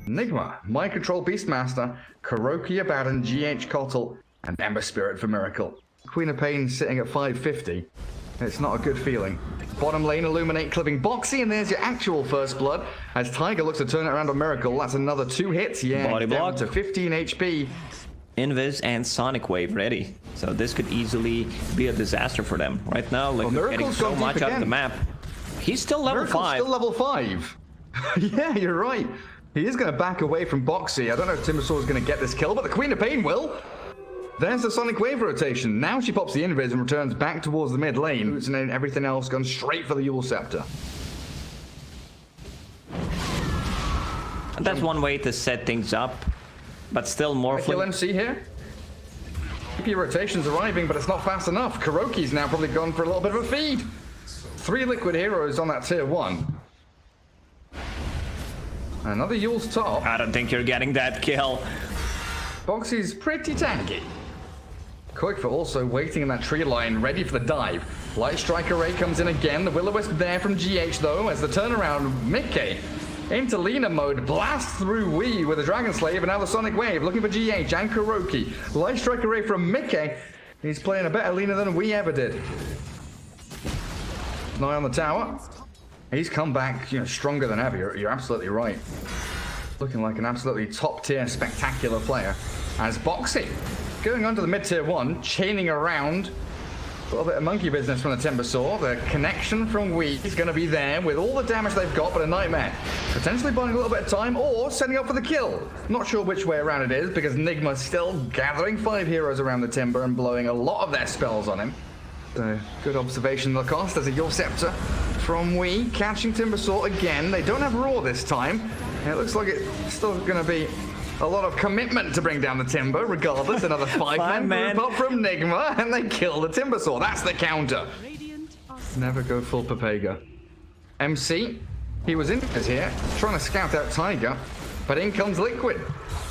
NIGMA, Mind Control Beastmaster, Kuroki Abaddon, GH Kotl, and Ember Spirit for Miracle. Queen of Pain sitting at 550. It's not a good feeling. Bottom lane, Illuminate clipping Boxy, and there's your actual first blood. As Tiger looks to turn it around on Miracle, that's another 2 hits. Yeah, Body down block to 15 HP. Invis and Sonic Wave ready. So this could easily be a disaster for them. Right now, like, they're getting so much out of the map. He's still level 5. Still level 5. Yeah, you're right. He is going to back away from Boxy. I don't know if Timbersaw is going to get this kill, but the Queen of Pain will. There's the Sonic Wave rotation. Now she pops the Invis and returns back towards the mid lane. And then everything else gone straight for the Yule Scepter. That's one way to set things up, but still more Kill MC here. EP rotation's arriving, but it's not fast enough. Kuroki's now probably gone for a little bit of a feed. 3 liquid heroes on that tier 1. Another Yule's top. I don't think you're getting that kill. Boxy's pretty tanky. Quickfoot also waiting in that tree line, ready for the dive. Light Strike Array comes in again. The Will-O-Wisp there from GH though, as the turnaround, Mickey into Lina mode, blast through Wii with a Dragon Slave, and now the Sonic Wave looking for GH and Kuroki. Light Strike Array from Mickey. He's playing a better Lina than we ever did. An eye on the tower. He's come back, stronger than ever. You're absolutely right. Looking like an absolutely top-tier, spectacular player. As Boxy going on to the mid-tier 1, chaining around. A little bit of monkey business from the Timbersaw. The connection from Wii is going to be there with all the damage they've got, but a Nightmare potentially buying a little bit of time or setting up for the kill. Not sure which way around it is, because NIGMA's still gathering 5 heroes around the Timber and blowing a lot of their spells on him. So, good observation, Lacoste. There's a Yule Scepter from Wii, catching Timbersaw again. They don't have Raw this time. And it looks like it's still going to be a lot of commitment to bring down the Timber, regardless. Another 5-man group up from NIGMA, and they kill the Timbersaw. That's the counter. Never go full Papega. MC, he was in here, trying to scout out Tiger, but in comes Liquid.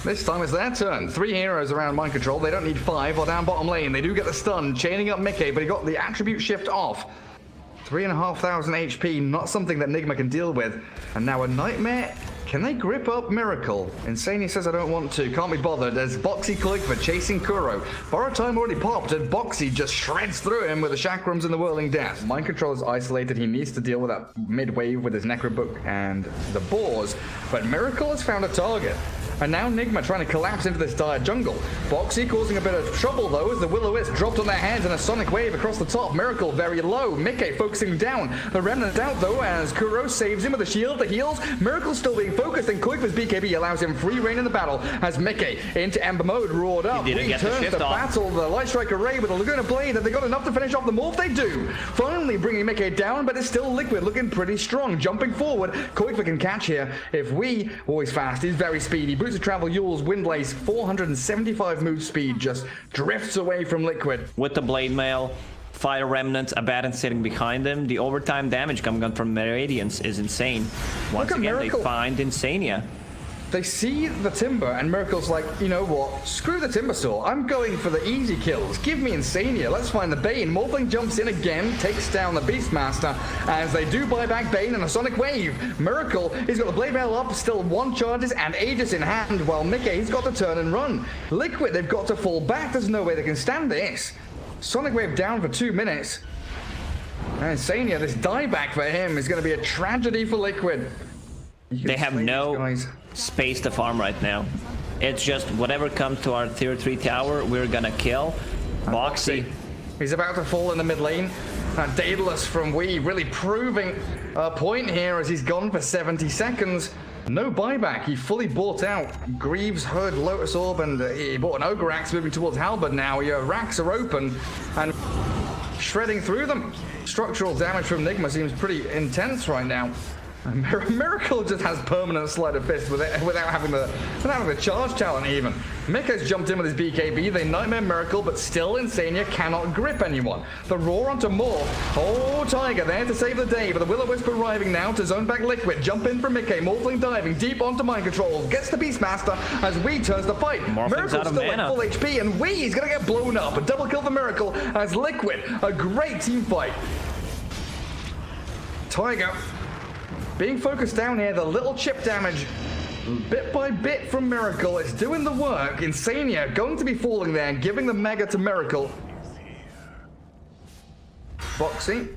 This time it's their turn. 3 heroes around Mind Control. They don't need 5 or down bottom lane. They do get the stun, chaining up Mickey, but he got the attribute shift off. 3,500 HP, not something that NIGMA can deal with. And now a Nightmare. Can they grip up Miracle? Insania says I don't want to. Can't be bothered. As Boxy Quickfoot chasing Kuro. Borrow time already popped, and Boxy just shreds through him with the Chakrams and the Whirling Death. Mind Control is isolated. He needs to deal with that mid-wave with his Necrobook and the Boars. But Miracle has found a target. And now NIGMA trying to collapse into this dire jungle. Boxy causing a bit of trouble though, as the Will-O-Wisp dropped on their hands and a Sonic Wave across the top. Miracle very low. Mickey focusing down. The Remnant out though, as Kuro saves him with a shield, the heals. Miracle still being focused, and Quickfoot's BKB allows him free reign in the battle as Mickey into Ember mode, roared up. He turns the battle, the Light Strike Array with a Laguna Blade. Have they got enough to finish off the morph? They do. Finally bringing Mickey down, but it's still Liquid looking pretty strong. Jumping forward, Quickfoot can catch here. If we, always fast, he's very speedy. Boots of Travel, Yule's Windlace, 475 move speed, just drifts away from Liquid. With the Blade Mail, Fire Remnant, Abaddon sitting behind him. The overtime damage coming on from Meridians is insane. Once again, they find Insania. They see the Timber, and Miracle's like, you know what? Screw the Timbersaw. I'm going for the easy kills. Give me Insania. Let's find the Bane. Morphling jumps in again, takes down the Beastmaster, as they do buy back Bane and a Sonic Wave. Miracle, he's got the Blade Mail up, still 1 charges and Aegis in hand, while Mickey's got to turn and run. Liquid, they've got to fall back. There's no way they can stand this. Sonic Wave down for 2 minutes. And Insania, this dieback for him is going to be a tragedy for Liquid. They have no space to farm right now. It's just whatever comes to our tier 3 tower, we're gonna kill. Boxy. He's about to fall in the mid lane. Daedalus from Wii really proving a point here as he's gone for 70 seconds. No buyback. He fully bought out. Greaves heard Lotus Orb, and he bought an Ogre Axe moving towards Halberd now. Your racks are open and shredding through them. Structural damage from NIGMA seems pretty intense right now. Miracle just has permanent sleight of fist without having the charge talent even. Mika's jumped in with his BKB. They Nightmare Miracle, but still Insania cannot grip anyone. The roar onto Morph. Oh, Tiger there to save the day, but the Will-O-Wisp arriving now to zone back Liquid. Jump in from Mickey. Morphling diving deep onto Mind Control. Gets the Beastmaster as Wii turns the fight. Miracle's still at full HP, and Wii's gonna get blown up. A double kill for Miracle as Liquid. A great team fight. Tiger being focused down here, the little chip damage bit by bit from Miracle. It's doing the work. Insania going to be falling there and giving the Mega to Miracle. Boxy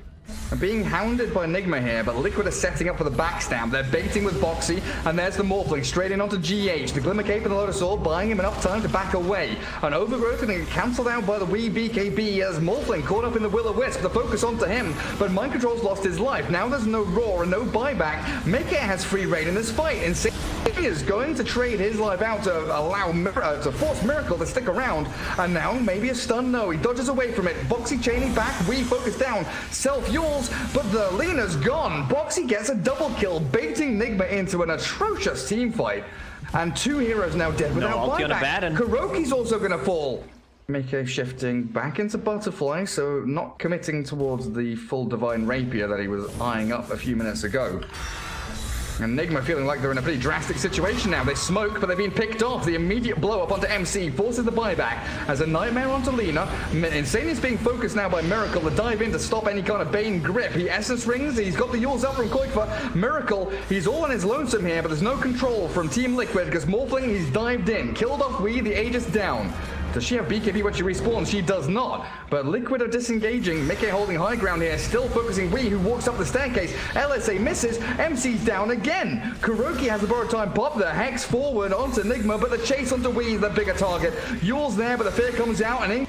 being hounded by NIGMA here, but Liquid are setting up for the backstab. They're baiting with Boxy, and there's the Morphling straight in onto GH. The Glimmer Cape and the Lotus Orb buying him enough time to back away. An Overgrowth and cancelled out by the wee BKB as Morphling caught up in the Will-O-Wisp. The focus onto him, but Mind Control's lost his life. Now there's no Roar and no buyback. Meke has free reign in this fight. Insane is going to trade his life out to allow to force Miracle to stick around, and now maybe a stun. No, he dodges away from it. Boxy chaining back, we focus down, self-fuels, but the Lena's gone. Boxy gets a double kill, baiting NIGMA into an atrocious team fight, and 2 heroes now dead without buyback. Kuroki's also gonna fall. Meke shifting back into Butterfly, so not committing towards the full Divine Rapier that he was eyeing up a few minutes ago. And NIGMA feeling like they're in a pretty drastic situation now. They smoke, but they've been picked off. The immediate blow up onto MC forces the buyback as a Nightmare onto Lina. Insane is being focused now by Miracle to dive in to stop any kind of Bane grip. He Essence Rings, he's got the Yules up from Koikfa. Miracle, he's all on his lonesome here, but there's no control from Team Liquid because Morphling, he's dived in. Killed off Wii, the Aegis down. Does she have BKB when she respawns? She does not. But Liquid are disengaging. Meke holding high ground here, still focusing Wii, who walks up the staircase. LSA misses. MC's down again. Kuroki has the borrowed time pop. The Hex forward onto NIGMA, but the chase onto Wii, the bigger target. Yule's there, but the fear comes out, and in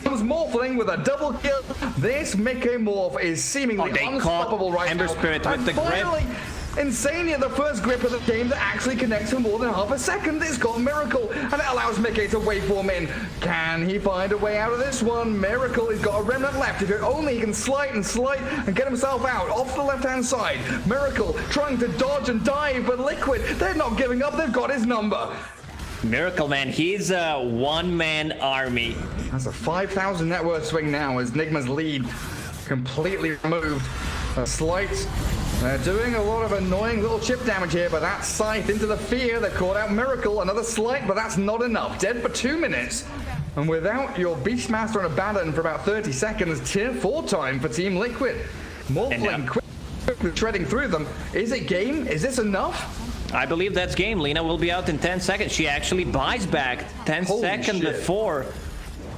comes Morphling with a double kill. This Meke Morph is seemingly unstoppable right now. Spirit with the grip. Insania, the first grip of the game that actually connects for more than half a second. It's got Miracle, and it allows Meke to waveform in. Can he find a way out of this one? Miracle, he's got a remnant left. If only he can slide and get himself out off the left-hand side. Miracle trying to dodge and dive, but Liquid, they're not giving up. They've got his number. Miracle, man, he's a one-man army. That's a 5,000 net worth swing now as NIGMA's lead completely removed. A slight... They're doing a lot of annoying little chip damage here, but that scythe into the fear that caught out Miracle. Another slight, but that's not enough. Dead for 2 minutes. And without your Beastmaster on a baton for about 30 seconds, tier 4 time for Team Liquid. Morphling quickly treading through them. Is it game? Is this enough? I believe that's game. Lina will be out in 10 seconds. She actually buys back 10 seconds before.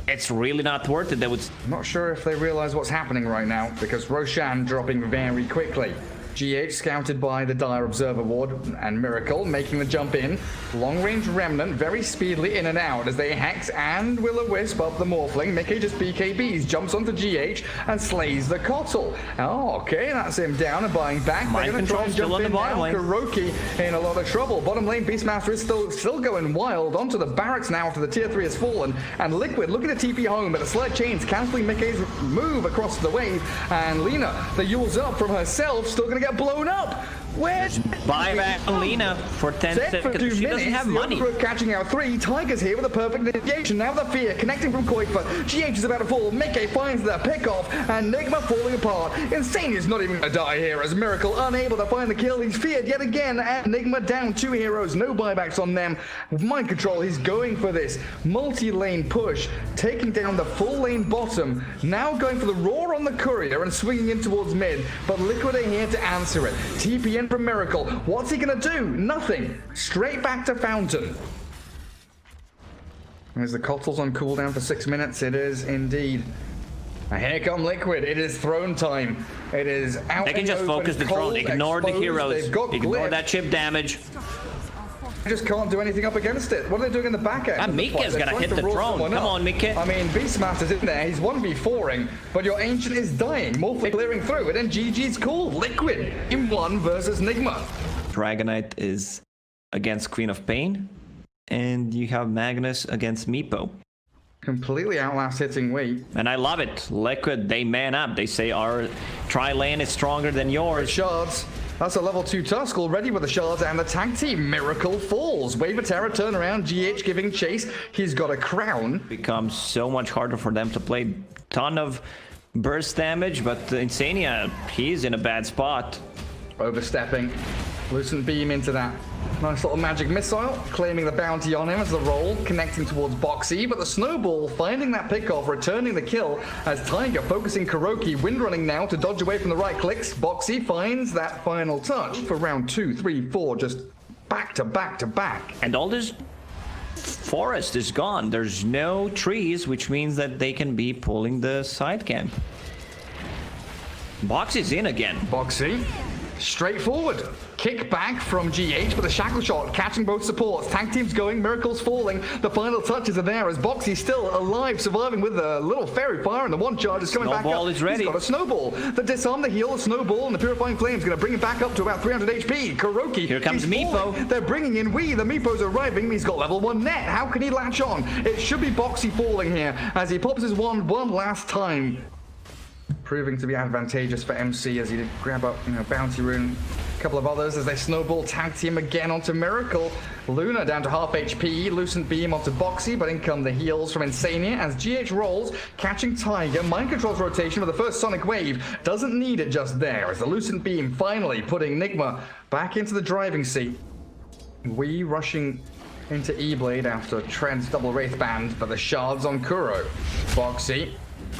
It's really not worth it. I'm not sure if they realize what's happening right now, because Roshan dropping very quickly. GH scouted by the Dire Observer Ward, and Miracle making the jump in. Long-range Remnant very speedily in and out as they Hex and Will-O-Wisp up the Morphling. Meke just BKBs, jumps onto GH and slays the Cottle. Oh, okay, that's him down and buying back. Mind Control still on the bottom lane. Kuroki in a lot of trouble. Bottom lane Beastmaster is still going wild. Onto the barracks now after the tier 3 has fallen. And Liquid looking to TP home, but the sled chains cancelling Meke's move across the wave. And Lina, the Yule's up from herself, still going to get blown up. Where's buyback on Lina for 10 seconds? She doesn't have money. Catching out 3. Tiger's here with a perfect negation. Now the fear connecting from Koikfa. GH is about to fall. Meke finds the pick off, and NIGMA falling apart. Insane is not even gonna die here as Miracle unable to find the kill. He's feared yet again, and NIGMA down 2 heroes. No buybacks on them. With Mind Control, he's going for this multi-lane push, taking down the full lane bottom. Now going for the Roar on the Courier and swinging in towards mid, but Liquid are here to answer it. TPN from Miracle. What's he gonna do? Nothing. Straight back to Fountain. There's the Cottles on cooldown for 6 minutes. It is indeed. And here come Liquid. It is throne time. It is out. They can just focus the throne. Ignore the heroes. Ignore that chip damage. They just can't do anything up against it. What are they doing in the back end? And Mike's gonna hit the throne. Come on, Mike. I mean, Beastmaster's in there. He's 1v4ing, but your Ancient is dying. Morphling clearing through it, and GG's cool. Liquid in 1 versus NIGMA. Dragonite is against Queen of Pain, and you have Magnus against Meepo. Completely outlast hitting Wii. And I love it. Liquid, they man up. They say our tri-lane is stronger than yours. Shards. That's a level 2 Tusk already with the shards and the tag team. Miracle falls. Wave of Terror turn around. GH giving chase. He's got a crown. Becomes so much harder for them to play. Ton of burst damage, but Insania, he's in a bad spot. Overstepping. Lucent beam into that nice little magic missile, claiming the bounty on him as the roll, connecting towards Boxy, but the snowball finding that pickoff, returning the kill as Tiger focusing Kuroki, windrunning now to dodge away from the right clicks. Boxy finds that final touch for round 2, 3, 4, just back to back to back. And all this forest is gone. There's no trees, which means that they can be pulling the side camp. Box is in again. Boxy, straightforward. Kick back from GH, but the shackle shot catching both supports. Tag team's going, Miracle's falling. The final touches are there as Boxy's still alive, surviving with a little fairy fire, and the one charge is coming back up. Snowball is ready. He's got a snowball. The disarm, the heal, the snowball, and the purifying flame's going to bring him back up to about 300 HP. Kuroki. Here comes Meepo. They're bringing in Wii. The Meepo's arriving. He's got level 1 net. How can he latch on? It should be Boxy falling here as he pops his wand one last time. Proving to be advantageous for MC as he did grab up, Bounty Rune, a couple of others as they snowball tag team again onto Miracle. Luna down to half HP, Lucent Beam onto Boxy, but in come the heals from Insania as GH rolls, catching Tiger. Mind Control's rotation for the first Sonic Wave doesn't need it just there as the Lucent Beam finally putting NIGMA back into the driving seat. We rushing into E-Blade after Tread's double Wraith Band, but the shards on Kuro. Boxy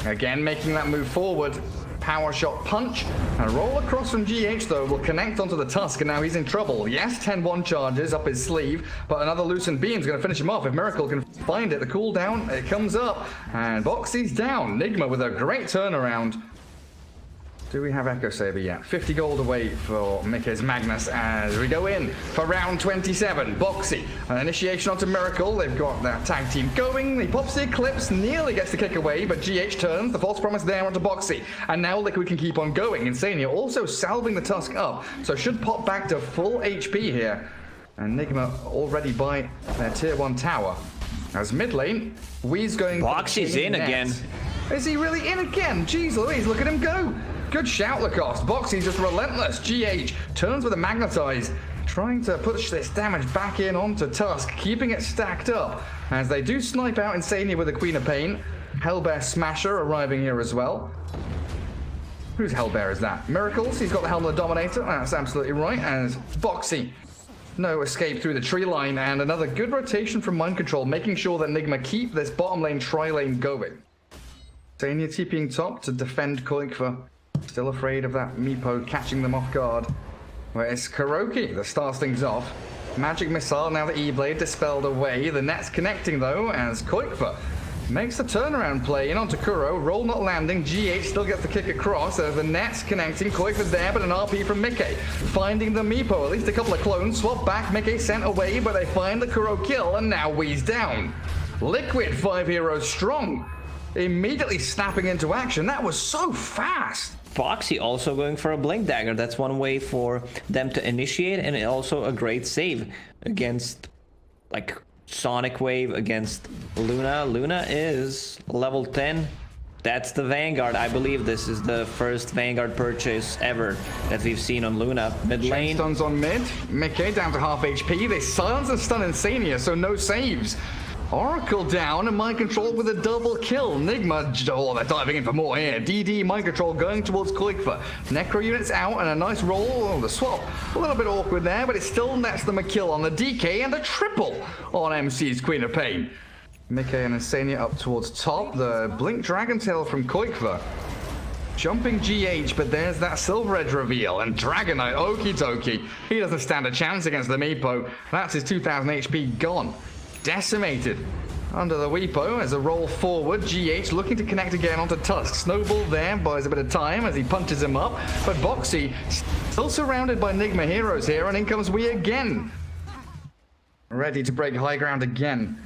again making that move forward. Power shot punch and roll across from GH though will connect onto the Tusk, and now he's in trouble. Yes, 10-1 charges up his sleeve, but another Lucent Beam's going to finish him off if Miracle can find it. The cooldown, it comes up, and Boxy's down. NIGMA with a great turnaround. Do we have Echo Saber yet? 50 gold away for Mickey's Magnus as we go in for round 27. Boxy, an initiation onto Miracle. They've got that tag team going. He pops the Eclipse, nearly gets the kick away, but GH turns. The false promise there onto Boxy. And now Liquid can keep on going. Insania also salving the Tusk up, so should pop back to full HP here. And NIGMA already by their tier 1 tower. As mid lane, Wee's going... Boxy's in again. Is he really in again? Jeez Louise, look at him go. Good shout, Lacoste. Boxy's just relentless. GH turns with a Magnetize, trying to push this damage back in onto Tusk, keeping it stacked up as they do snipe out Insania with the Queen of Pain. Hellbear Smasher arriving here as well. Whose Hellbear is that? Miracles. He's got the Helm of the Dominator. That's absolutely right. As Boxy, no escape through the tree line, and another good rotation from Mind Control, making sure that NIGMA keep this bottom lane tri-lane going. Insania TPing top to defend Koikva. Still afraid of that Meepo catching them off guard. Where it's Kuroki that starts things off. Magic Missile, now the E-Blade dispelled away. The net's connecting though as Koikva makes the turnaround play in onto Kuro. Roll not landing. GH still gets the kick across. The net's connecting. Koikva's there, but an RP from Mickey. Finding the Meepo. At least a couple of clones. Swap back. Mickey sent away, but they find the Kuro kill, and now Wee's down. Liquid 5 heroes strong. Immediately snapping into action. That was so fast. Boxy also going for a Blink Dagger. That's one way for them to initiate, and also a great save against like Sonic Wave against Luna. Luna is level 10. That's the Vanguard. I believe this is the first Vanguard purchase ever that we've seen on Luna. Mid lane. Stuns on mid. Mickey down to half HP. They silence and stun Insania, so no saves. Oracle down and Mind Control with a double kill. NIGMA, oh, they're diving in for more here. DD, Mind Control going towards Koikva. Necro units out and a nice roll. Oh, the swap. A little bit awkward there, but it still nets them a kill on the DK and a triple on MC's Queen of Pain. Mickey and Insania up towards top. The Blink Dragon Tail from Koikva. Jumping GH, but there's that Silver Edge reveal. And Dragonite, okie dokie. He doesn't stand a chance against the Meepo. That's his 2000 HP gone. Decimated under the Weepo as a roll forward. GH looking to connect again onto Tusk. Snowball there, buys a bit of time as he punches him up. But Boxy still surrounded by NIGMA heroes here, and in comes Wii again. Ready to break high ground again.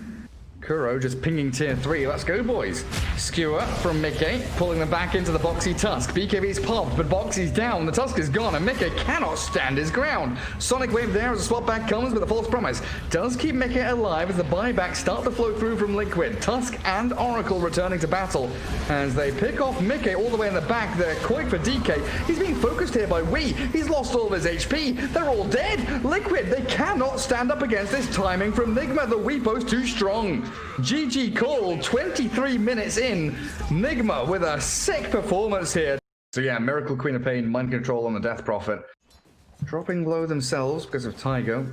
Kuro just pinging tier 3. Let's go, boys. Skewer from Mickey, pulling them back into the Boxy Tusk. BKB's popped, but Boxy's down. The Tusk is gone, and Mickey cannot stand his ground. Sonic Wave there as a swap back comes with a false promise. Does keep Mickey alive as the buybacks start to flow through from Liquid. Tusk and Oracle returning to battle as they pick off Mickey all the way in the back there. Koik for DK. He's being focused here by Wii. He's lost all of his HP. They're all dead. Liquid, they cannot stand up against this timing from NIGMA. The Weepo's too strong. GG call, 23 minutes in. NIGMA with a sick performance here. So yeah, Miracle, Queen of Pain, Mind Control on the Death Prophet. Dropping low themselves because of Tygo.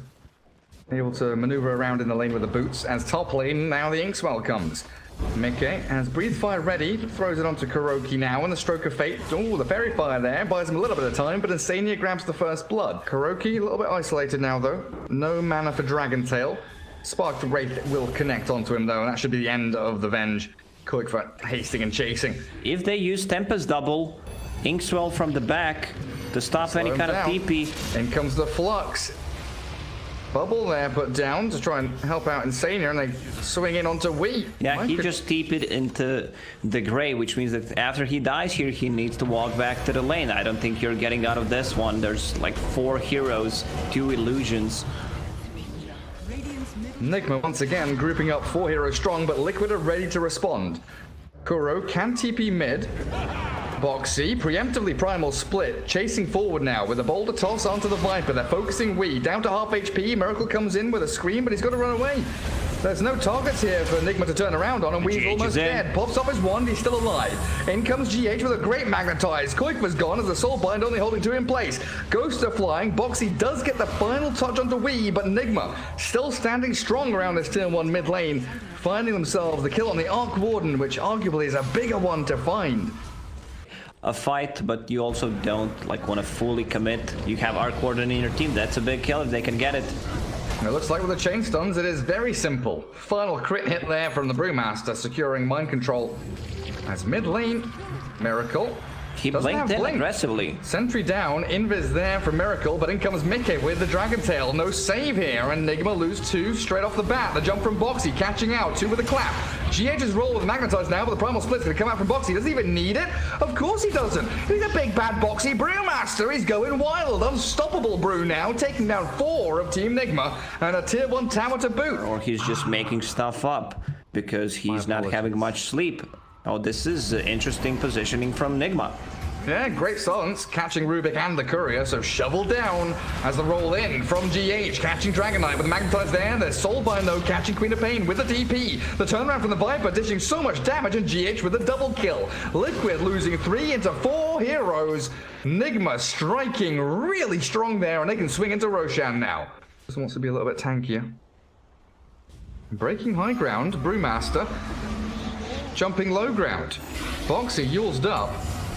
Able to maneuver around in the lane with the boots. As top lane, now the Inkswell comes. Mickey has Breathe Fire ready, throws it onto Kuroki now, and the Stroke of Fate. Oh, the Fairy Fire there, buys him a little bit of time, but Insania grabs the first blood. Kuroki, a little bit isolated now, though. No mana for Dragon Tail. Spark the Wraith will connect onto him, though, and that should be the end of the Venge. Quick for hasting and chasing. If they use Tempest Double, Inkswell from the back to stop any kind of TP. In comes the Flux. Bubble there put down to try and help out Insania, and they swing in onto Wii. Yeah, he just TP'd into the Grey, which means that after he dies here, he needs to walk back to the lane. I don't think you're getting out of this one. There's like 4 heroes, 2 illusions. NIGMA once again grouping up 4 heroes strong, but Liquid are ready to respond. Kuro can TP mid. Boxy, preemptively Primal split, chasing forward now with a boulder toss onto the Viper. They're focusing Wii, down to half HP. Miracle comes in with a scream, but he's got to run away. There's no targets here for NIGMA to turn around on, and Wee's almost dead. Pops off his wand, he's still alive. In comes GH with a great magnetize. Koikva's gone as the Soulbind only holding 2 in place. Ghosts are flying. Boxy does get the final touch onto Wii, but NIGMA still standing strong around this tier 1 mid lane, finding themselves the kill on the Arc Warden, which arguably is a bigger one to find. A fight, but you also don't like want to fully commit. You have Arc Warden in your team. That's a big kill if they can get it. It looks like with the chain stuns, it is very simple. Final crit hit there from the Brewmaster, securing mind control. As mid lane, Miracle. He blinked in aggressively. Sentry down, Invis there for Miracle, but in comes Mickey with the Dragon Tail. No save here, and NIGMA lose 2 straight off the bat. The jump from Boxy, catching out, 2 with a clap. GH's roll with Magnetize now, but the Primal Split's gonna come out from Boxy. Doesn't even need it? Of course he doesn't. He's a big bad Boxy Brewmaster. He's going wild. Unstoppable Brew now, taking down 4 of Team NIGMA, and a tier 1 tower to boot. Or he's just making stuff up because he's not having much sleep. Oh, this is interesting positioning from NIGMA. Yeah, great silence, catching Rubik and the Courier, so shovel down as the roll in from GH, catching Dragon Knight with the Magnetize there. There's Soulbind though, catching Queen of Pain with the DP. The turnaround from the Viper, dishing so much damage, and GH with a double kill. Liquid losing 3 into 4 heroes. NIGMA striking really strong there, and they can swing into Roshan now. This wants to be a little bit tankier. Breaking high ground, Brewmaster. Jumping low ground. Boxy uled up.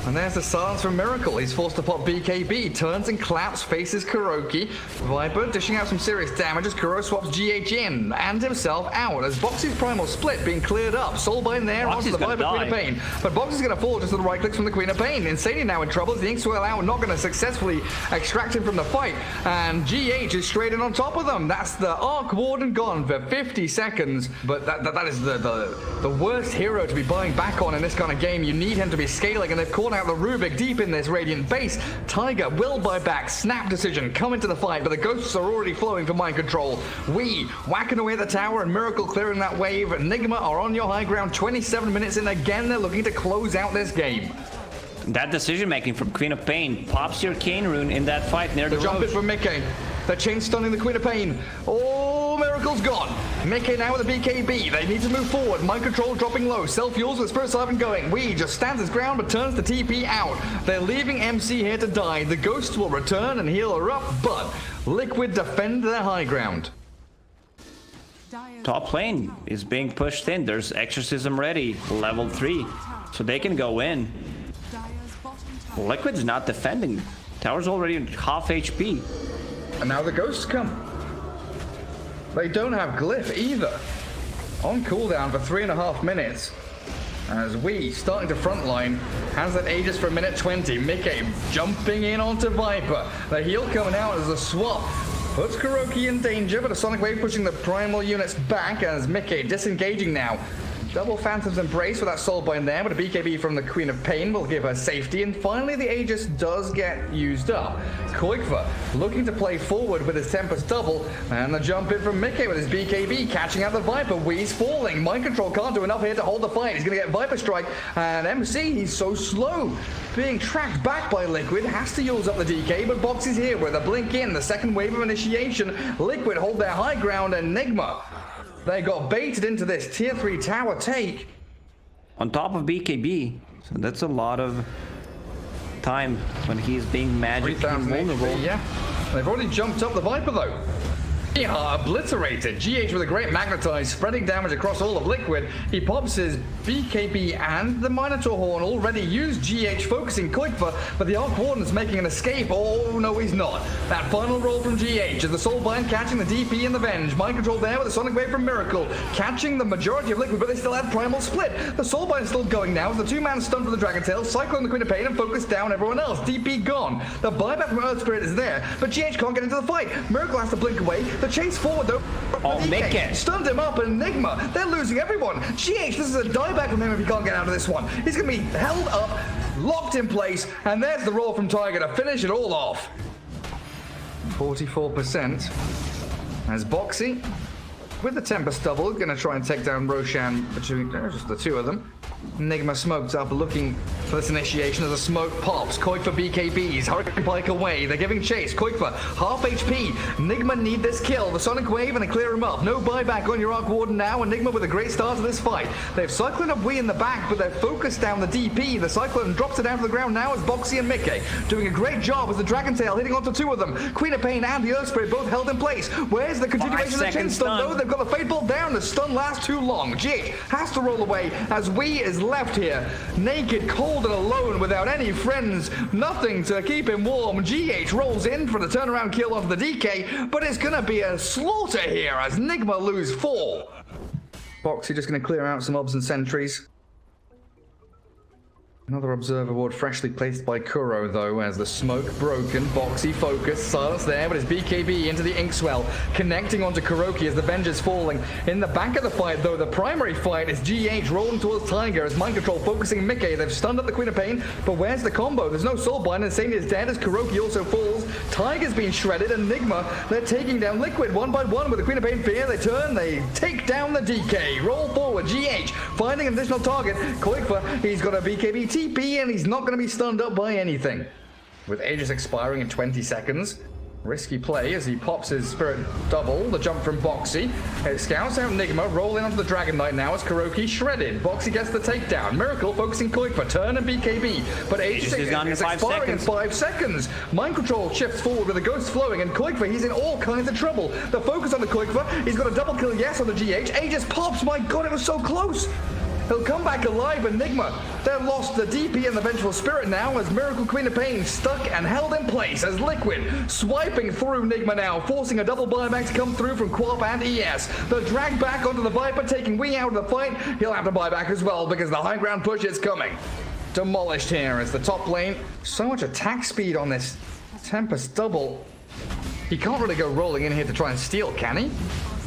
And there's the silence from Miracle. He's forced to pop BKB. Turns and claps, faces Kuroki. Viper dishing out some serious damage as Kuro swaps GH in and himself out as Boxy's Primal Split being cleared up. Soulbind there onto the Viper Queen of Pain. But Boxy's going to fall just to the right clicks from the Queen of Pain. Insania now in trouble as the Inkswell out, not going to successfully extract him from the fight. And GH is straight in on top of them. That's the Arc Warden gone for 50 seconds. But that is the worst hero to be buying back on in this kind of game. You need him to be scaling, and they've caught out the Rubik deep in this Radiant base. Tiger will buy back. Snap decision. Come into the fight, but the ghosts are already flowing for mind control. We whacking away at the tower and Miracle clearing that wave. NIGMA are on your high ground. 27 minutes in again. They're looking to close out this game. That decision making from Queen of Pain pops your Cane Rune in that fight near the jump in from Mickey. They're chain stunning the Queen of Pain. Oh, Miracle's gone. Mickey now with a BKB. They need to move forward. Mind control dropping low. Self-fuels with Spirit Siphon going. Wee just stands his ground but turns the TP out. They're leaving MC here to die. The Ghost will return and heal her up, but Liquid defend their high ground. Top lane is being pushed in. There's Exorcism ready, level 3, so they can go in. Liquid's not defending. Tower's already half HP. And now the Ghosts come. They don't have Glyph either. On cooldown for 3.5 minutes. As we starting to frontline, has that Aegis for a minute 20. Mickey jumping in onto Viper. The heal coming out as a swap. Puts Kuroki in danger, but a Sonic Wave pushing the primal units back as Mickey disengaging now. Double Phantom's Embrace with that Soulbind there, but a BKB from the Queen of Pain will give her safety. And finally, the Aegis does get used up. Koikva looking to play forward with his Tempest double, and the jump in from Mickey with his BKB, catching out the Viper. Wee's falling. Mind Control can't do enough here to hold the fight. He's going to get Viper Strike, and MC, he's so slow. Being tracked back by Liquid, has to use up the DK, but Box is here with a blink in. The second wave of initiation. Liquid hold their high ground, and NIGMA, they got baited into this tier 3 tower take. On top of BKB, so that's a lot of time when he's being magically vulnerable. Yeah, they've already jumped up the Viper though. They are obliterated. GH with a great magnetize, spreading damage across all of Liquid. He pops his BKB and the Minotaur Horn already used GH, focusing Kuiper, but the Arc Warden's making an escape. Oh, no, he's not. That final roll from GH is the Soulbind catching the DP and the Venge. Mind control there with a Sonic Wave from Miracle, catching the majority of Liquid, but they still have Primal Split. The Soulbind is still going now with the two-man stun for the Dragon Tail, Cyclone the Queen of Pain, and focus down everyone else. DP gone. The buyback from Earth Spirit is there, but GH can't get into the fight. Miracle has to blink away. The chase forward though. Oh, make it. Stunned him up, and NIGMA, they're losing everyone. GH, this is a dieback from him if he can't get out of this one. He's gonna be held up, locked in place, and there's the roll from Tiger to finish it all off. 44% as Boxy with the Tempest double, gonna try and take down Roshan between just the two of them. NIGMA smoked up, looking for this initiation as the smoke pops. Koik for BKBs, Hurricane Pike away, they're giving chase. Koik for half HP, NIGMA need this kill. The Sonic Wave and they clear him up. No buyback on your Arc Warden now, and NIGMA with a great start to this fight. They've Cyclone up Wii in the back, but they're focused down the DP. The Cyclone drops it down to the ground now as Boxy and Mickey doing a great job as the Dragon Tail hitting onto two of them. Queen of Pain and the Earth Spirit both held in place. Where's the continuation of the chin stun though? They've got the Fate Bolt down, the stun lasts too long. GH has to roll away as Wii is left here, naked, cold, and alone without any friends, nothing to keep him warm. GH rolls in for the turnaround kill onto the DK, but it's gonna be a slaughter here as NIGMA lose 4. Boxy just gonna clear out some obs and sentries. Another Observer Ward freshly placed by Kuro, though, as the smoke broken. Boxy focused, silence there, but his BKB into the Inkswell, connecting onto Kuroki as the Venge is falling. In the back of the fight, though, the primary fight is GH rolling towards Tiger as Mind Control focusing Mickey. They've stunned up the Queen of Pain, but where's the combo? There's no Soulbind, and Sania is dead as Kuroki also falls. Tiger's being shredded, and NIGMA, they're taking down Liquid one by one with the Queen of Pain fear. They turn, they take down the DK. Roll forward, GH finding an additional target. Koikfa, he's got a BKB TP, and he's not going to be stunned up by anything. With Aegis expiring in 20 seconds, risky play as he pops his Spirit double, the jump from Boxy. It scouts out NIGMA, rolling onto the Dragon Knight now as Kuroki shredded. Boxy gets the takedown. Miracle focusing Koikfa, turn and BKB. But Aegis is expiring in 5 seconds. Mind Control shifts forward with the Ghost flowing, and Koikfa, he's in all kinds of trouble. The focus on the Koikfa, he's got a double kill, yes, on the GH. Aegis pops, my god, it was so close. He'll come back alive, and NIGMA, they've lost the DP and the Vengeful Spirit now as Miracle Queen of Pain stuck and held in place as Liquid swiping through NIGMA now, forcing a double buyback to come through from Quap and ES. The drag back onto the Viper, taking Wii out of the fight. He'll have to buy back as well because the high ground push is coming. Demolished here as the top lane. So much attack speed on this Tempest double. He can't really go rolling in here to try and steal, can he?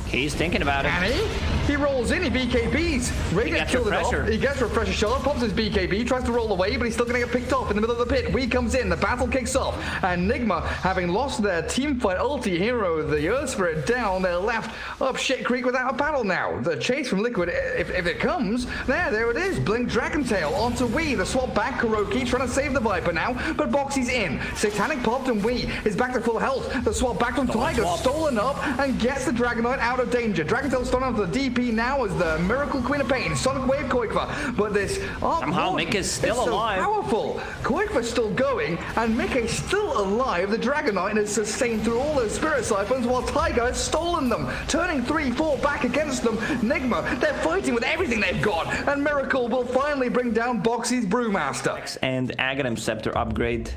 He's thinking about it. Can he? He rolls in, he BKBs. Radiant killed it off. He gets refresher shot, pops his BKB, tries to roll away, but he's still going to get picked off in the middle of the pit. Wii comes in, the battle kicks off, and NIGMA, having lost their teamfight ulti hero, the Earth Spirit down, they're left up shit creek without a battle now. The chase from Liquid, if it comes, there it is. Blink Dragon Tail onto Wii. The swap back, Kuroki trying to save the Viper now, but Boxy's in. Satanic popped and Wii is back to full health. The swap back from Tiger, stolen up, and gets the Dragon Knight out of danger. Dragon Tail stun onto the DP now as the Miracle Queen of Pain, Sonic Wave Koikfa, but this somehow Mickey's still alive. So powerful. Koikfa's still going, and Mickey's still alive. The Dragon Knight is sustained through all those Spirit Siphons while Tiger has stolen them, turning 3-4 back against them. NIGMA, they're fighting with everything they've got, and Miracle will finally bring down Boxy's Brewmaster. And Aghanim Scepter upgrade.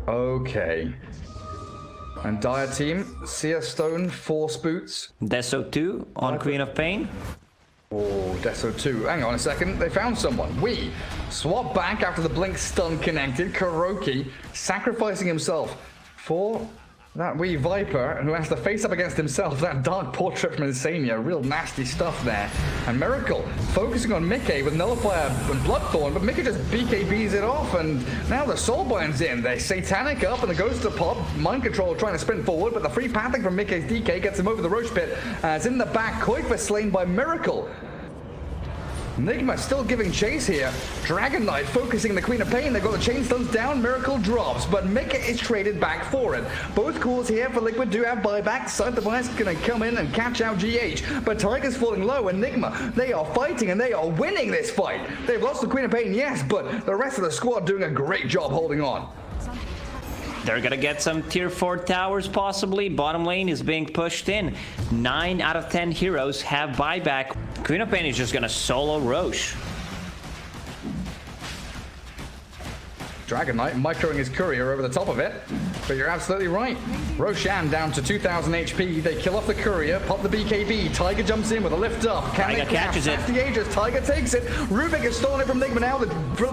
Okay. And Dire Team, Seer Stone, Force Boots. Deso 2 on Queen of Pain. Oh, Deso 2. Hang on a second. They found someone. We swap back after the blink stun connected. Kuroki sacrificing himself for that wee Viper, who has to face up against himself. That Dark Portrait from Insania. Real nasty stuff there. And Miracle focusing on Mickey with Nullifier and Bloodthorn, but Mickey just BKBs it off, and now the Soulbind's in. They Satanic up, and the Ghost to pop. Mind Control trying to sprint forward, but the free pathing from Mickey's DK gets him over the Roche Pit. As in the back, Koikfa slain by Miracle. NIGMA still giving chase here. Dragon Knight focusing the Queen of Pain. They've got the chain stuns down. Miracle drops, but Mickey is traded back for it. Both cools here for Liquid do have buyback. Side Device going to come in and catch out GH, but Tiger's falling low, and NIGMA, they are fighting and they are winning this fight. They've lost the Queen of Pain, yes, but the rest of the squad doing a great job holding on. They're gonna get some tier 4 towers possibly. Bottom lane is being pushed in. 9 out of 10 heroes have buyback. Queen of Pain is just gonna solo Roche. Dragon Knight microing his courier over the top of it. But you're absolutely right. Roshan down to 2,000 HP. They kill off the courier, pop the BKB. Tiger jumps in with a lift up. Tiger catches it. The Aegis. Tiger takes it. Rubik has stolen it from NIGMA now. The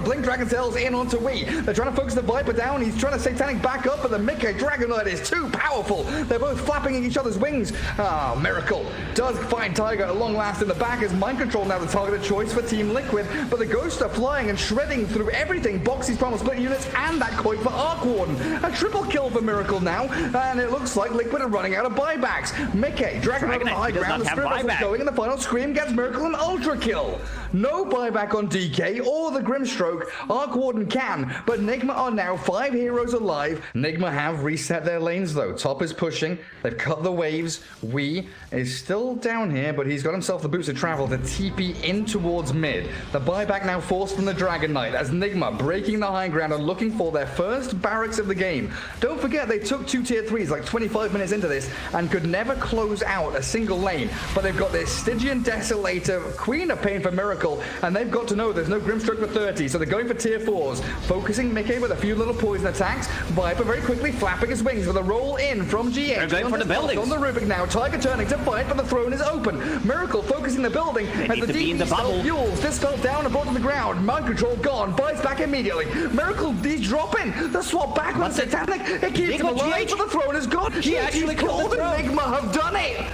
Blink Dragon Tails in onto Wii. They're trying to focus the Viper down. He's trying to Satanic back up, but the Mickey Dragon Knight is too powerful. They're both flapping in each other's wings. Ah, Miracle does find Tiger at long last in the back. As Mind Control now the targeted choice for Team Liquid, but the Ghosts are flying and shredding through everything. Boxy's Primal Split units and that coin for Arc Warden. A triple kill for Miracle now, and it looks like Liquid are running out of buybacks. Mickey, Dragon Knight on the high ground, the Spirit Vessel going, and the final scream gets Miracle an ultra kill. No buyback on DK or the Grimstroke. Arc Warden can, but NIGMA are now 5 heroes alive. NIGMA have reset their lanes though. Top is pushing. They've cut the waves. Wee is still down here, but he's got himself the boots of travel to TP in towards mid. The buyback now forced from the Dragon Knight as NIGMA breaking the high ground and looking for their first barracks of the game. Don't forget they took 2 tier 3s like 25 minutes into this and could never close out a single lane, but they've got this Stygian Desolator, Queen of Pain for Miracle, and they've got to know there's no Grimstroke for 30, so they're going for tier 4s, focusing Mickey with a few little poison attacks. Viper very quickly flapping his wings with a roll in from GH. They're going for the buildings. On the Rubik now, Tiger turning to fight, but the throne is open. Miracle focusing the building as the DP spell fuels. This fell down and brought to the ground. Mind Control gone, buys back immediately. Miracle, he's dropping. The swap back on Satanic. It keeps him alive, but the throne is gone. He actually killed the throne. NIGMA have done it.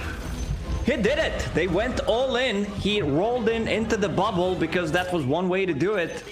He did it. They went all in. He rolled into the bubble because that was one way to do it.